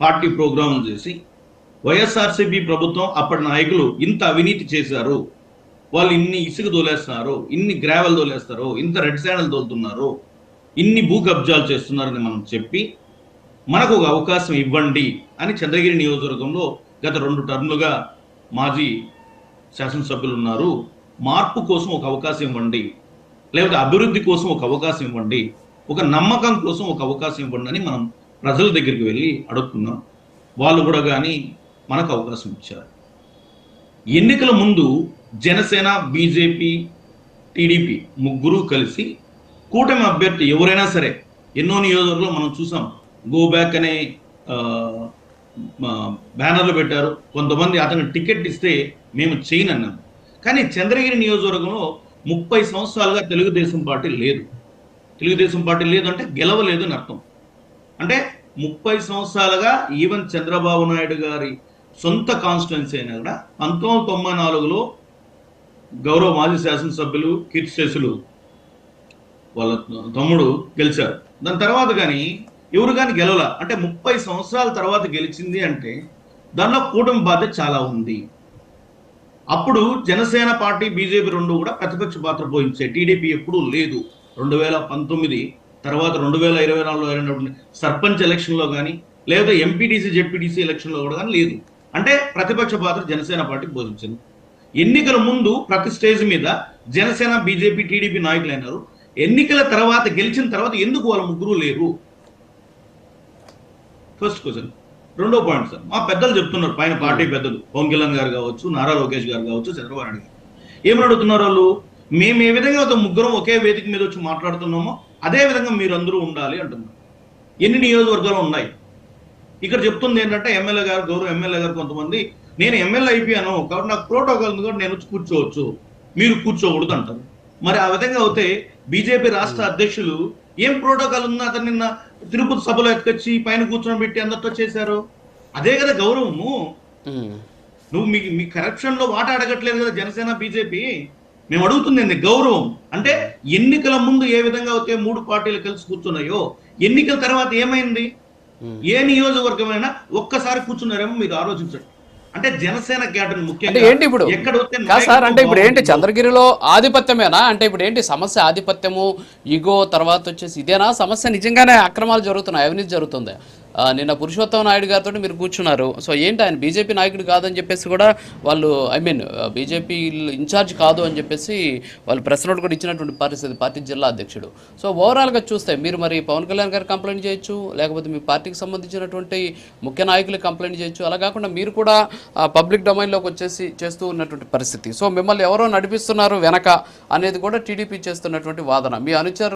Party programme చేసి వైఎస్ఆర్సీపీ ప్రభుత్వం అప్పటి నాయకులు ఇంత అవినీతి చేశారు, వాళ్ళు ఇన్ని ఇసుక తోలేస్తున్నారు, ఇన్ని గ్రావెల్ తోలేస్తారు, ఇంత రెడ్ శాండల్ తోలుతున్నారు, ఇన్ని భూ కబ్జాలు చేస్తున్నారని మనం చెప్పి మనకు ఒక అవకాశం ఇవ్వండి అని చంద్రగిరి నియోజకవర్గంలో గత 2 టర్ములుగా మాజీ శాసనసభ్యులు ఉన్నారు. మార్పు కోసం ఒక అవకాశం ఇవ్వండి, లేకపోతే అభివృద్ధి కోసం ఒక అవకాశం ఇవ్వండి, ఒక నమ్మకం కోసం ఒక అవకాశం ఇవ్వండి అని మనం ప్రజల దగ్గరికి వెళ్ళి అడుగుతున్నాం. వాళ్ళు కూడా కానీ మనకు అవకాశం ఇచ్చారు. ఎన్నికల ముందు జనసేన, బీజేపీ, టీడీపీ ముగ్గురు కలిసి కూటమి అభ్యర్థి ఎవరైనా సరే ఎన్నో నియోజకవర్గంలో మనం చూసాం, గో బ్యాక్ అనే బ్యానర్లు పెట్టారు. కొంతమంది అతనికి టికెట్ ఇస్తే మేము చేయనన్నాం. కానీ చంద్రగిరి నియోజకవర్గంలో 30 సంవత్సరాలుగా తెలుగుదేశం పార్టీ లేదు. తెలుగుదేశం పార్టీ లేదు అంటే గెలవలేదు అని అర్థం. అంటే 30 సంవత్సరాలుగా ఈవెన్ చంద్రబాబు నాయుడు గారి సొంత కాన్స్టిట్యున్సీ అయినా కూడా 1994లో గౌరవ మాజీ శాసనసభ్యులు కీర్తిశేషులు వాళ్ళ తమ్ముడు గెలిచారు. దాని తర్వాత కానీ ఎవరు కానీ గెలవల. అంటే 30 సంవత్సరాల తర్వాత గెలిచింది అంటే దానిలో కూటమి బాధ్యత చాలా ఉంది. అప్పుడు జనసేన పార్టీ, బీజేపీ రెండు కూడా ప్రతిపక్ష పాత్ర పోయించాయి. టీడీపీ ఎప్పుడూ లేదు. 2019 తర్వాత 2024లో అయినటువంటి సర్పంచ్ ఎలక్షన్లో కానీ లేదా ఎంపీటీసీ, జెడ్పీటీసీ ఎలక్షన్లో కూడా కానీ లేదు. అంటే ప్రతిపక్ష పాత్ర జనసేన పార్టీ పోషించింది. ఎన్నికల ముందు ప్రతి స్టేజ్ మీద జనసేన, బీజేపీ, టీడీపీ నాయకులు అయినారు. ఎన్నికల తర్వాత గెలిచిన తర్వాత ఎందుకు వాళ్ళ ముగ్గురు లేరు? First question. రెండో పాయింట్ సార్, మా పెద్దలు చెప్తున్నారు, పైన పార్టీ పెద్దలు పవన్ కళ్యాణ్ గారు కావచ్చు, నారా లోకేష్ గారు కావచ్చు, చంద్రబాబు నాయుడు గారు ఏమని అడుగుతున్నారు? వాళ్ళు మేము ఏ విధంగా ముగ్గురం ఒకే వేదిక మీద వచ్చి మాట్లాడుతున్నామో అదే విధంగా మీరందరూ ఉండాలి అంటున్నారు. ఎన్ని నియోజకవర్గాలు ఉన్నాయి? ఇక్కడ చెప్తుంది ఏంటంటే ఎమ్మెల్యే గారు, గౌరవ ఎమ్మెల్యే గారు కొంతమంది, నేను ఎమ్మెల్యే అయిపోయాను కాబట్టి నాకు ప్రోటోకాల్ ఉంది కాబట్టి నేను వచ్చి కూర్చోవచ్చు, మీరు కూర్చోకూడదు అంటారు. మరి ఆ విధంగా అయితే బీజేపీ రాష్ట్ర అధ్యక్షులు ఏం ప్రోటోకాల్ ఉందో అతను నిన్న తిరుపతి సభలో ఎత్తుకొచ్చి పైన కూర్చొని పెట్టి అందరితో చేశారు. అదే కదా గౌరవము. నువ్వు మీ కరప్షన్ లో వాట అడగట్లేదు కదా జనసేన, బీజేపీ. మేము అడుగుతుంది గౌరవం. అంటే ఎన్నికల ముందు ఏ విధంగా అయితే 3 పార్టీలు కలిసి కూర్చున్నాయో ఎన్నికల తర్వాత ఏమైంది? ఏ నియోజకవర్గమైనా ఒక్కసారి కూర్చున్నారేమో మీరు ఆలోచించండి. అంటే జనసేన క్యాడర్ ముఖ్యంగా ఏంటి ఇప్పుడు సార్, అంటే ఇప్పుడు ఏంటి చంద్రగిరిలో ఆధిపత్యమేనా? అంటే ఇప్పుడు ఏంటి సమస్య? ఆధిపత్యము, ఈగో, తర్వాత వచ్చేసి ఇదేనా సమస్య? నిజంగానే అక్రమాలు జరుగుతున్నాయి, అవినీతి జరుగుతుంది. నిన్న పురుషోత్తమ నాయుడు గారితో మీరు కూర్చున్నారు. సో ఏంటి ఆయన బీజేపీ నాయకుడు కాదని చెప్పేసి కూడా వాళ్ళు, బీజేపీ ఇన్ఛార్జ్ కాదు అని చెప్పేసి వాళ్ళు ప్రెస్ నోట్ కూడా ఇచ్చినటువంటి పరిస్థితి పార్టీ జిల్లా అధ్యక్షుడు. సో ఓవరాల్గా చూస్తే మీరు మరి పవన్ కళ్యాణ్ గారు కంప్లైంట్ చేయొచ్చు, లేకపోతే మీ పార్టీకి సంబంధించినటువంటి ముఖ్య నాయకులు కంప్లైంట్ చేయొచ్చు. అలా కాకుండా మీరు కూడా పబ్లిక్ డొమైన్లోకి వచ్చేసి చేస్తూ ఉన్నటువంటి పరిస్థితి. సో మిమ్మల్ని ఎవరో నడిపిస్తున్నారు వెనక అనేది కూడా టీడీపీ చేస్తున్నటువంటి వాదన. మీ అనుచరు